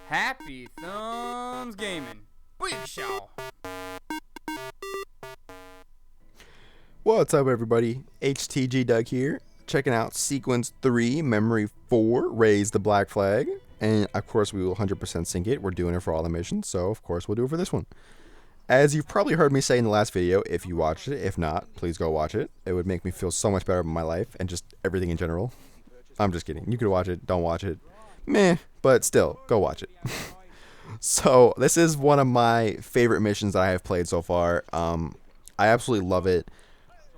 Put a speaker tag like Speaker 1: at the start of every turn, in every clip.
Speaker 1: Happy Thumbs Gaming. Big show.
Speaker 2: What's up, everybody? HTG Doug here, checking out Sequence 3, Memory 4, Raise the Black Flag. And, of course, we will 100% sync it. We're doing it for all the missions, so, of course, we'll do it for this one. As you've probably heard me say in the last video, if you watched it, if not, please go watch it. It would make me feel so much better about my life and just everything in general. I'm just kidding. You could watch it, don't watch it. Meh, but still, go watch it. So, this is one of my favorite missions that I have played so far. I absolutely love it.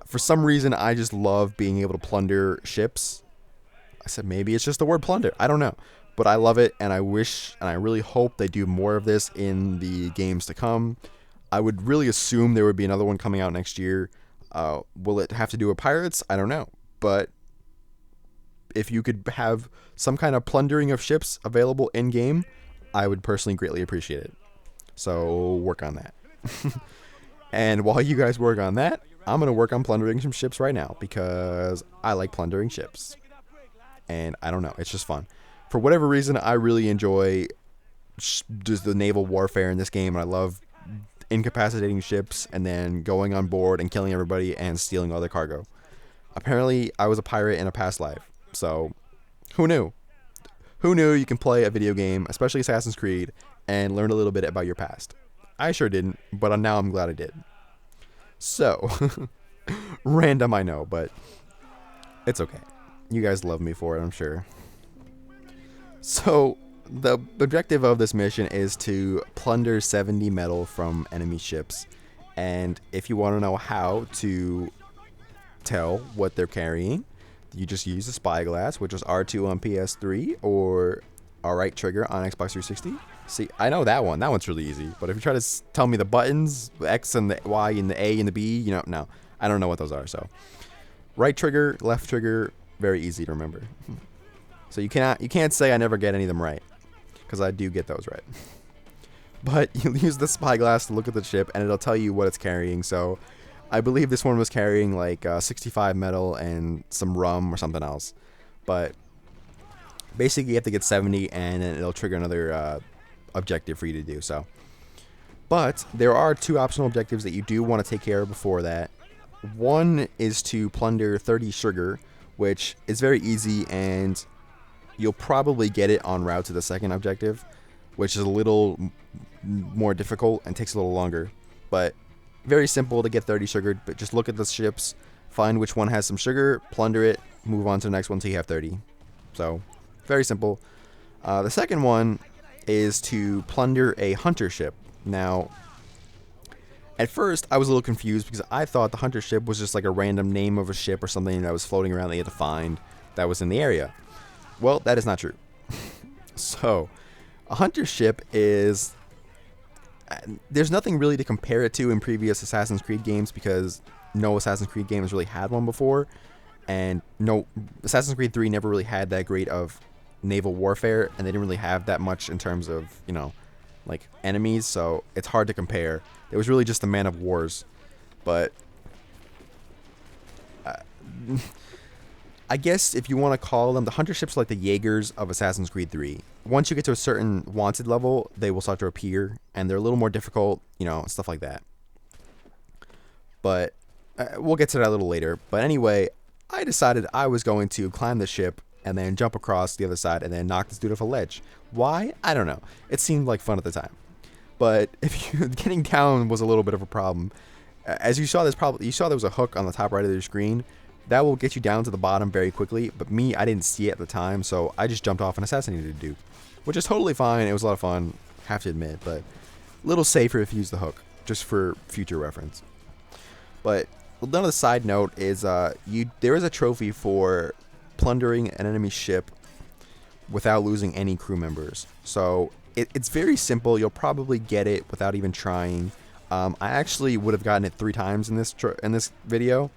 Speaker 2: For some reason, I just love being able to plunder ships. I said maybe it's just the word plunder. I don't know. But I love it, and I wish, and I really hope they do more of this in the games to come. I would really assume there would be another one coming out next year. Will it have to do with pirates? I don't know. But if you could have some kind of plundering of ships available in-game, I would personally greatly appreciate it. So, work on that. And while you guys work on that, I'm going to work on plundering some ships right now, because I like plundering ships. And I don't know, it's just fun. For whatever reason, I really enjoy just the naval warfare in this game. And I love incapacitating ships and then going on board and killing everybody and stealing all their cargo. Apparently, I was a pirate in a past life. So, who knew? Who knew you can play a video game, especially Assassin's Creed, and learn a little bit about your past? I sure didn't, but now I'm glad I did. So, random, I know, but it's okay. You guys love me for it, I'm sure. So, the objective of this mission is to plunder 70 metal from enemy ships. And if you want to know how to tell what they're carrying, you just use the spyglass, which is R2 on PS3 or R right trigger on Xbox 360. See, I know that one. That one's really easy. But if you try to tell me the buttons, the X and the Y and the A and the B, you know, no, I don't know what those are. So, right trigger, left trigger, very easy to remember. So you can't say I never get any of them right, because I do get those right. But you use the spyglass to look at the ship, and it'll tell you what it's carrying. So, I believe this one was carrying like 65 metal and some rum or something else. But basically, you have to get 70, and then it'll trigger another objective for you to do so. But there are two optional objectives that you do want to take care of before that. One is to plunder 30 sugar, which is very easy, and you'll probably get it en route to the second objective, which is a little more difficult and takes a little longer. But very simple to get 30 sugar, but just look at the ships, find which one has some sugar, plunder it, move on to the next one until you have 30. So, very simple. The second one is to plunder a hunter ship. Now, at first, I was a little confused because I thought the hunter ship was just like a random name of a ship or something that was floating around that you had to find that was in the area. Well, that is not true. So, a hunter ship is... There's nothing really to compare it to in previous Assassin's Creed games, because no Assassin's Creed game has really had one before. And no, Assassin's Creed 3 never really had that great of naval warfare, and they didn't really have that much in terms of, you know, like enemies, so it's hard to compare. It was really just a man of wars. But I guess if you want to call them, the hunter ships are like the Jaegers of Assassin's Creed 3. Once you get to a certain wanted level, they will start to appear, and they're a little more difficult, you know, stuff like that. But we'll get to that a little later. But anyway, I decided I was going to climb the ship and then jump across the other side and then knock this dude off a ledge. Why? I don't know. It seemed like fun at the time. But if you getting down was a little bit of a problem. As you saw, you saw there was a hook on the top right of your screen. That will get you down to the bottom very quickly. But me, I didn't see it at the time, so I just jumped off and assassinated a dude, which is totally fine. It was a lot of fun, have to admit, but a little safer if you use the hook, just for future reference. But another side note is there is a trophy for plundering an enemy ship without losing any crew members. So it's very simple. You'll probably get it without even trying. I actually would have gotten it 3 times in this video,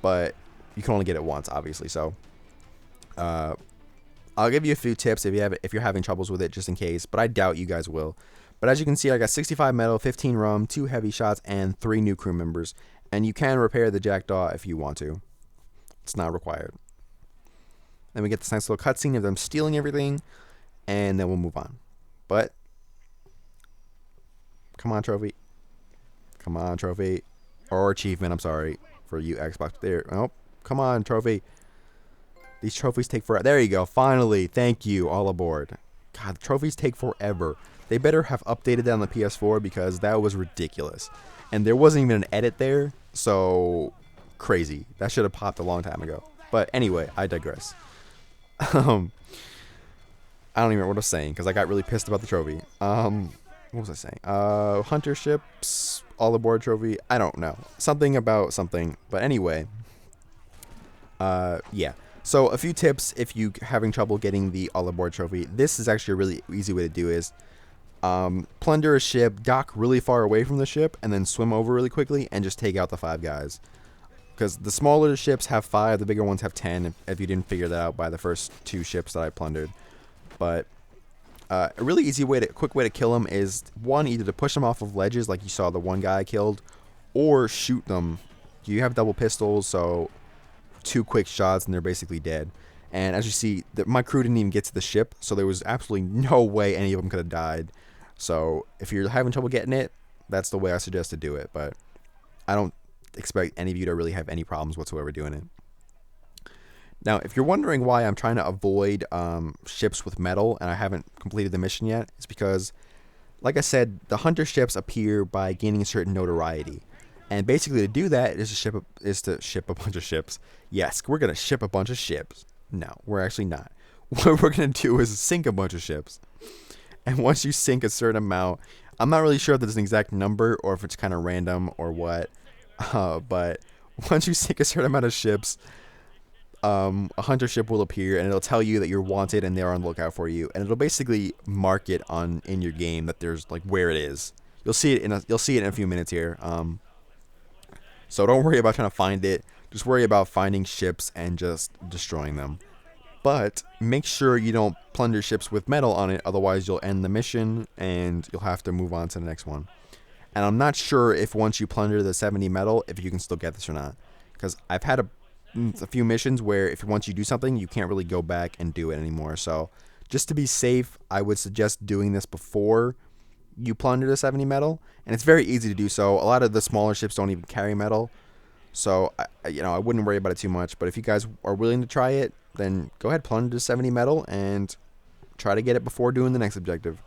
Speaker 2: but you can only get it once, obviously. So I'll give you a few tips if you're having troubles with it, just in case. But I doubt you guys will. But as you can see, I got 65 metal, 15 rum, 2 heavy shots, and 3 new crew members. And you can repair the jackdaw if you want to. It's not required. Then we get this nice little cutscene of them stealing everything, and then we'll move on. But come on, trophy. Come on, trophy. Or achievement, I'm sorry. For you Xbox there. Oh, come on, trophy. These trophies take forever. There you go. Finally. Thank you. All aboard. God, the trophies take forever. They better have updated that on the PS4 because that was ridiculous. And there wasn't even an edit there. So, crazy. That should have popped a long time ago. But anyway, I digress. I don't even remember what I was saying because I got really pissed about the trophy. What was I saying? Hunter ships, all aboard trophy. I don't know. Something about something. But anyway. Yeah. So a few tips if you having trouble getting the all aboard trophy. This is actually a really easy way to do is plunder a ship, dock really far away from the ship, and then swim over really quickly and just take out the 5 guys. Because the smaller ships have 5, the bigger ones have 10. If you didn't figure that out by the first 2 ships that I plundered. But a really easy way quick way to kill them is one, either to push them off of ledges like you saw the one guy I killed, or shoot them. You have double pistols, so 2 quick shots and they're basically dead. And as you see, my crew didn't even get to the ship, so there was absolutely no way any of them could have died. So if you're having trouble getting it, that's the way I suggest to do it. But I don't expect any of you to really have any problems whatsoever doing it. Now, if you're wondering why I'm trying to avoid ships with metal and I haven't completed the mission yet, it's because, like I said, the hunter ships appear by gaining a certain notoriety. And basically to do that is to ship a bunch of ships. Yes, we're going to ship a bunch of ships. No, we're actually not. What we're going to do is sink a bunch of ships. And once you sink a certain amount, I'm not really sure if there's an exact number or if it's kind of random or what. But once you sink a certain amount of ships, a hunter ship will appear and it'll tell you that you're wanted and they're on the lookout for you. And it'll basically mark it in your game that there's like where it is. You'll see it in a few minutes here. So don't worry about trying to find it. Just worry about finding ships and just destroying them. But make sure you don't plunder ships with metal on it, otherwise you'll end the mission and you'll have to move on to the next one. And I'm not sure if once you plunder the 70 metal, if you can still get this or not. Because I've had a few missions where if once you do something, you can't really go back and do it anymore. So just to be safe, I would suggest doing this before you plunder the 70 metal. And it's very easy to do so. A lot of the smaller ships don't even carry metal. So, I wouldn't worry about it too much. But if you guys are willing to try it, then go ahead, plunder 70 metal and try to get it before doing the next objective.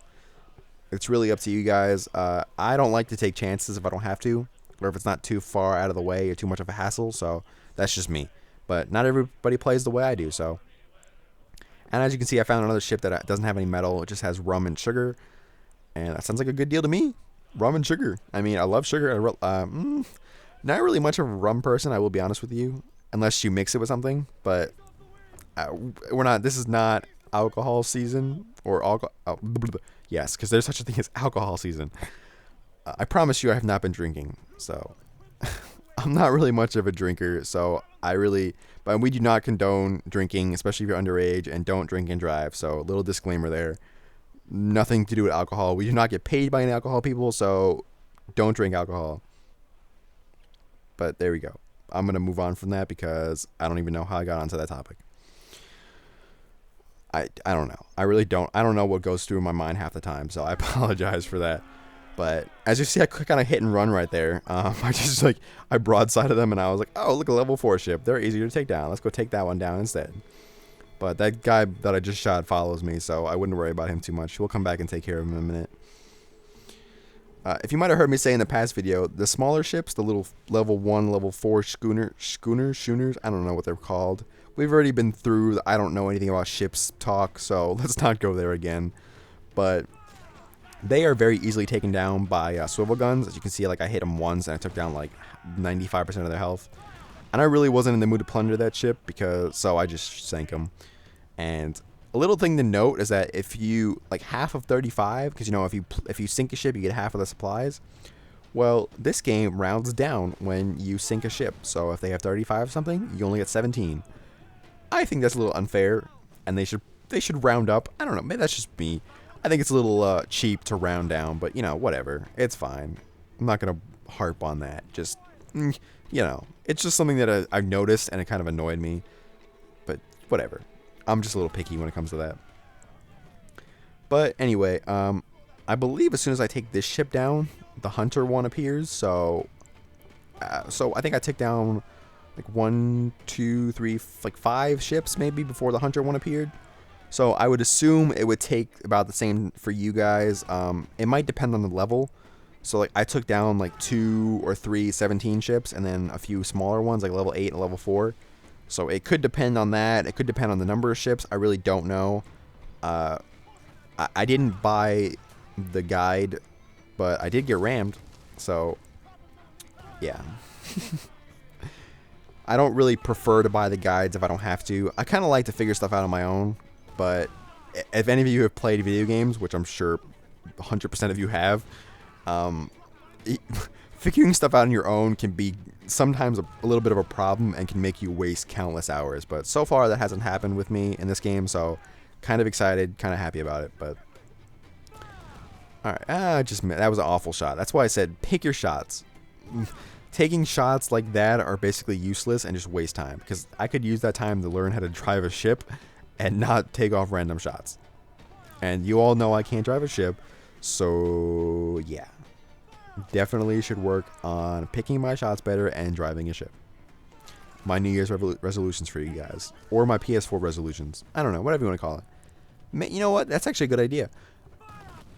Speaker 2: It's really up to you guys. I don't like to take chances if I don't have to, or if it's not too far out of the way or too much of a hassle. So that's just me. But not everybody plays the way I do. So, and as you can see, I found another ship that doesn't have any metal. It just has rum and sugar, and that sounds like a good deal to me. Rum and sugar. I mean, I love sugar. Not really much of a rum person, I will be honest with you, unless you mix it with something. But we're not. This is not alcohol season or alcohol. Yes, because there's such a thing as alcohol season. I promise you, I have not been drinking, so I'm not really much of a drinker. So but we do not condone drinking, especially if you're underage, and don't drink and drive. So a little disclaimer there. Nothing to do with alcohol. We do not get paid by any alcohol people, so don't drink alcohol. But there we go. I'm going to move on from that because I don't even know how I got onto that topic. I don't know. I really don't. I don't know what goes through my mind half the time, so I apologize for that. But as you see, I kind of hit and run right there. I broadsided them, and I was like, oh, look, a level 4 ship. They're easier to take down. Let's go take that one down instead. But that guy that I just shot follows me, so I wouldn't worry about him too much. We'll come back and take care of him in a minute. If you might have heard me say in the past video, the smaller ships, the little level 1, level 4 schooners, I don't know what they're called. We've already been through I don't know anything about ships talk, so let's not go there again. But they are very easily taken down by swivel guns. As you can see, like I hit them once and I took down like 95% of their health. And I really wasn't in the mood to plunder that ship, so I just sank them. And a little thing to note is that if you like half of 35, because if you sink a ship, you get half of the supplies. Well, this game rounds down when you sink a ship. So if they have 35 or something, you only get 17. I think that's a little unfair, and they should round up. I don't know, maybe that's just me. I think it's a little cheap to round down, but whatever. It's fine. I'm not gonna harp on that. Just it's just something that I've noticed, and it kind of annoyed me. But whatever. I'm just a little picky when it comes to that. But anyway, I believe as soon as I take this ship down, the hunter one appears. So I think I took down like 1, 2, 3, like 5 ships maybe before the hunter one appeared. So I would assume it would take about the same for you guys. It might depend on the level. So like I took down like 2 or 3 17 ships and then a few smaller ones like level 8 and level 4. So it could depend on that. It could depend on the number of ships. I really don't know. I didn't buy the guide, but I did get rammed. So yeah. I don't really prefer to buy the guides if I don't have to. I kind of like to figure stuff out on my own. But if any of you have played video games, which I'm sure 100% of you have, figuring stuff out on your own can be sometimes a little bit of a problem and can make you waste countless hours. But so far that hasn't happened with me in this game, so kind of excited, kind of happy about it. But all right, that was an awful shot. That's why I said pick your shots. Taking shots like that are basically useless and just waste time, because I could use that time to learn how to drive a ship and not take off random shots. And you all know I can't drive a ship, so yeah. Definitely should work on picking my shots better and driving a ship. My New Year's resolutions for you guys. Or my PS4 resolutions. I don't know, whatever you want to call it. You know what? That's actually a good idea.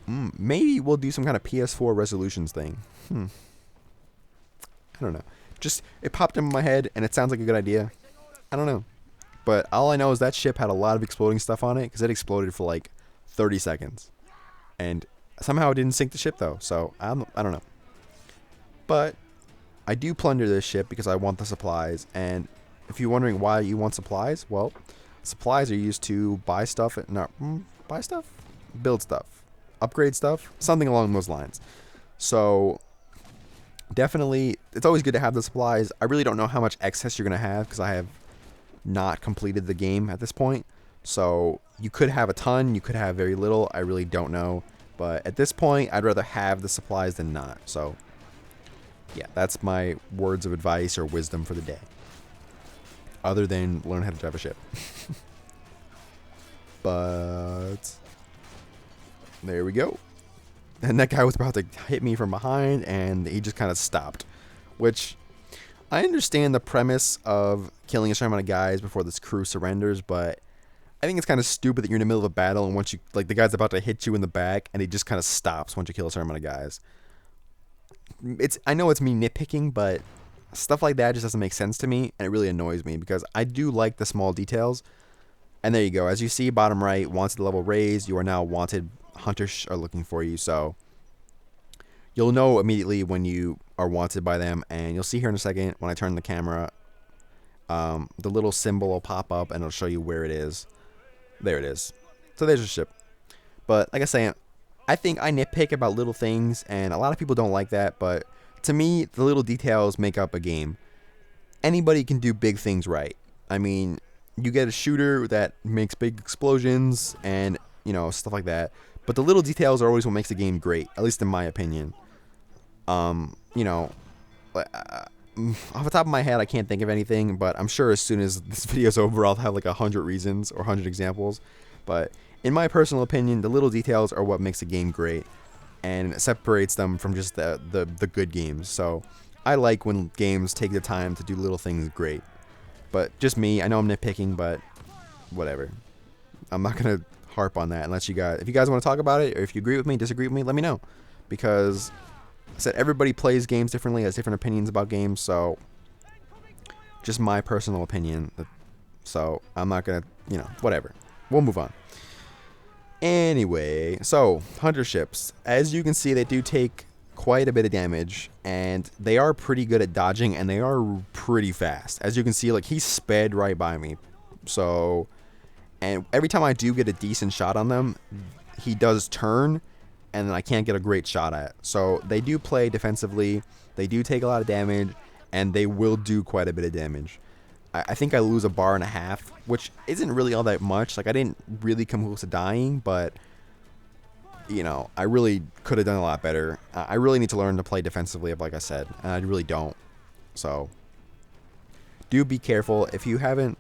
Speaker 2: Maybe we'll do some kind of PS4 resolutions thing. I don't know. Just, it popped in my head, and it sounds like a good idea. I don't know. But all I know is that ship had a lot of exploding stuff on it, because it exploded for like 30 seconds. And somehow it didn't sink the ship, though. So, I don't know. But I do plunder this ship because I want the supplies. And if you're wondering why you want supplies, well, supplies are used to buy stuff. Buy stuff? Build stuff. Upgrade stuff? Something along those lines. So definitely, it's always good to have the supplies. I really don't know how much excess you're going to have because I have not completed the game at this point. So you could have a ton, you could have very little. I really don't know. But at this point, I'd rather have the supplies than not. So yeah, that's my words of advice or wisdom for the day. Other than learn how to drive a ship. But there we go. And that guy was about to hit me from behind, and he just kind of stopped. Which, I understand the premise of killing a certain amount of guys before this crew surrenders, but I think it's kind of stupid that you're in the middle of a battle, and once you, like, the guy's about to hit you in the back, and he just kind of stops once you kill a certain amount of guys. I know it's me nitpicking, but stuff like that just doesn't make sense to me, and it really annoys me, because I do like the small details. And there you go. As you see, bottom right, wanted level raised. You are now wanted. Hunters are looking for you, so you'll know immediately when you are wanted by them, and you'll see here in a second when I turn the camera, the little symbol will pop up and it'll show you where it is. There it is. So there's your ship. But like I say, I think I nitpick about little things, and a lot of people don't like that, but to me, the little details make up a game. Anybody can do big things right. I mean, you get a shooter that makes big explosions and, you know, stuff like that. But the little details are always what makes the game great, at least in my opinion. You know, off the top of my head, I can't think of anything, but I'm sure as soon as this video's over, I'll have like 100 reasons or 100 examples. But in my personal opinion, the little details are what makes a game great, and it separates them from just the good games. So I like when games take the time to do little things great. But just me, I know I'm nitpicking, but whatever. I'm not gonna harp on that unless if you guys want to talk about it, or if you agree with me, disagree with me, let me know. Because I said everybody plays games differently, has different opinions about games, so just my personal opinion. So I'm not gonna, you know, whatever. We'll move on. Anyway, so hunter ships, as you can see, they do take quite a bit of damage, and they are pretty good at dodging, and they are pretty fast. As you can see, like, he sped right by me. So, and every time I do get a decent shot on them, he does turn, and then I can't get a great shot at. So they do play defensively, they do take a lot of damage, and they will do quite a bit of damage. I think I lose 1.5 bars, which isn't really all that much. Like, I didn't really come close to dying, but you know, I really could have done a lot better. I really need to learn to play defensively, like I said, and I really don't. So do be careful. If you haven't,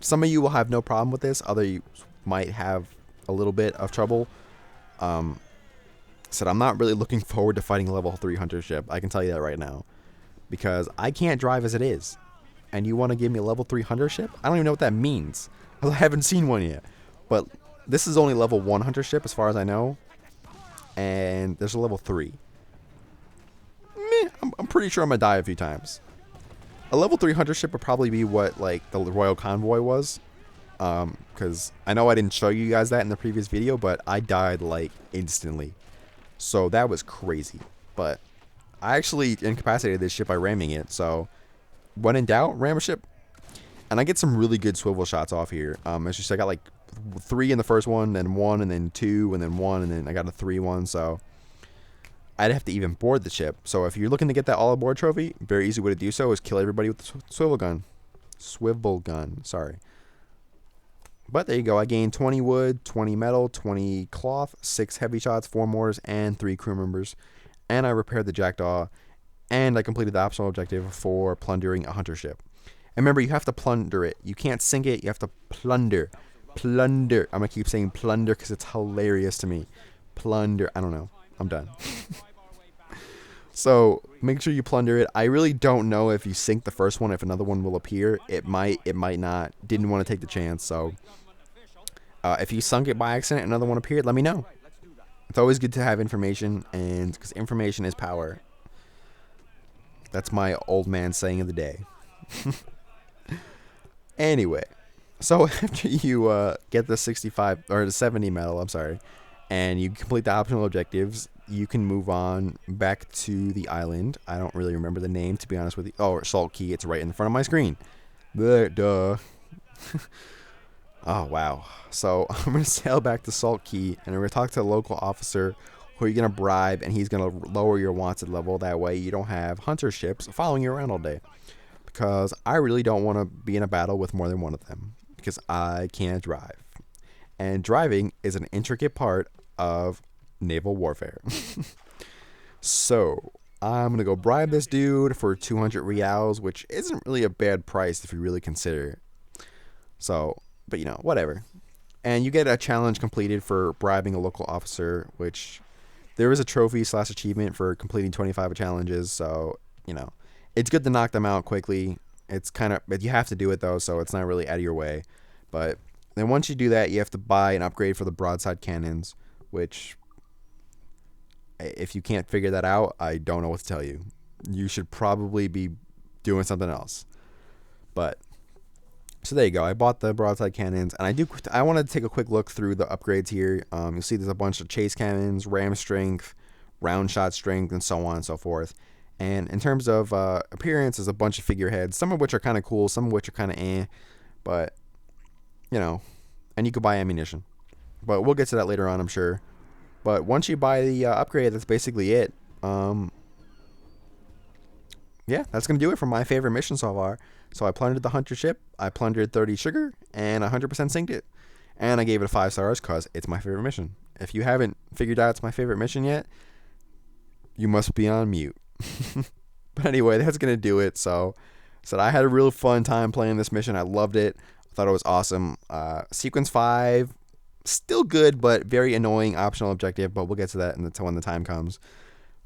Speaker 2: some of you will have no problem with this, others might have a little bit of trouble, Said I'm not really looking forward to fighting a level 3 hunter ship. I can tell you that right now, because I can't drive as it is, and you want to give me a level 3 hunter ship? I don't even know what that means. I haven't seen one yet. But this is only level 1 hunter ship as far as I know, and there's a level 3. I'm pretty sure I'm gonna die a few times. A level 3 hunter ship would probably be what like the Royal Convoy was, because I know I didn't show you guys that in the previous video, but I died like instantly. So that was crazy. But I actually incapacitated this ship by ramming it. So when in doubt, ram a ship. And I get some really good swivel shots off here. It's just I got like 3 in the first one, then 1, and then 2, and then 1, and then I got a 3-1. So I'd have to even board the ship. So if you're looking to get that all aboard trophy, very easy way to do so is kill everybody with the swivel gun. Swivel gun, sorry. But there you go. I gained 20 wood, 20 metal, 20 cloth, 6 heavy shots, 4 mortars, and 3 crew members. And I repaired the jackdaw, and I completed the optional objective for plundering a hunter ship. And remember, you have to plunder it. You can't sink it. You have to plunder. Plunder. I'm going to keep saying plunder because it's hilarious to me. Plunder. I don't know. I'm done. So make sure you plunder it. I really don't know if you sink the first one, if another one will appear. It might not. Didn't want to take the chance. So if you sunk it by accident, another one appeared, let me know. It's always good to have information, and because information is power. That's my old man saying of the day. Anyway, so after you get the 65 or the 70 medal, I'm sorry, and you complete the optional objectives, you can move on back to the island. I don't really remember the name, to be honest with you. Oh, Salt Key. It's right in front of my screen. Duh. Oh, wow. So I'm going to sail back to Salt Key, and we're going to talk to a local officer who you're going to bribe, and he's going to lower your wanted level. That way you don't have hunter ships following you around all day. Because I really don't want to be in a battle with more than one of them, because I can't drive. And driving is an intricate part of naval warfare. So I'm gonna go bribe this dude for 200 reals, which isn't really a bad price if you really consider it. So, but you know, whatever. And you get a challenge completed for bribing a local officer, which there is a trophy / achievement for completing 25 challenges. So, you know, it's good to knock them out quickly. It's kind of, but you have to do it though, so it's not really out of your way. But then once you do that, you have to buy an upgrade for the broadside cannons, which, if you can't figure that out, I don't know what to tell you. You should probably be doing something else. But so there you go. I bought the broadside cannons, and I want to take a quick look through the upgrades here. You'll see there's a bunch of chase cannons, ram strength, round shot strength, and so on and so forth. And in terms of appearance, there's a bunch of figureheads, some of which are kind of cool, some of which are kind of but you know, and you could buy ammunition. But we'll get to that later on, I'm sure. But once you buy the upgrade, that's basically it. Yeah, that's going to do it for my favorite mission so far. So I plundered the hunter ship, I plundered 30 sugar, and 100% synced it. And I gave it a 5 stars because it's my favorite mission. If you haven't figured out it's my favorite mission yet, you must be on mute. But anyway, that's going to do it. So I had a real fun time playing this mission. I loved it. I thought it was awesome. Sequence 5, still good, but very annoying optional objective. But we'll get to that when the time comes.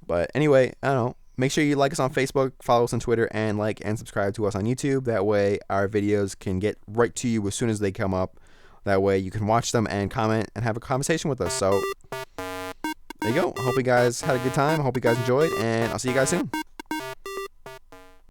Speaker 2: But anyway, I don't know. Make sure you like us on Facebook, follow us on Twitter, and like and subscribe to us on YouTube. That way our videos can get right to you as soon as they come up. That way you can watch them and comment and have a conversation with us. So there you go. I hope you guys had a good time. I hope you guys enjoyed, and I'll see you guys soon.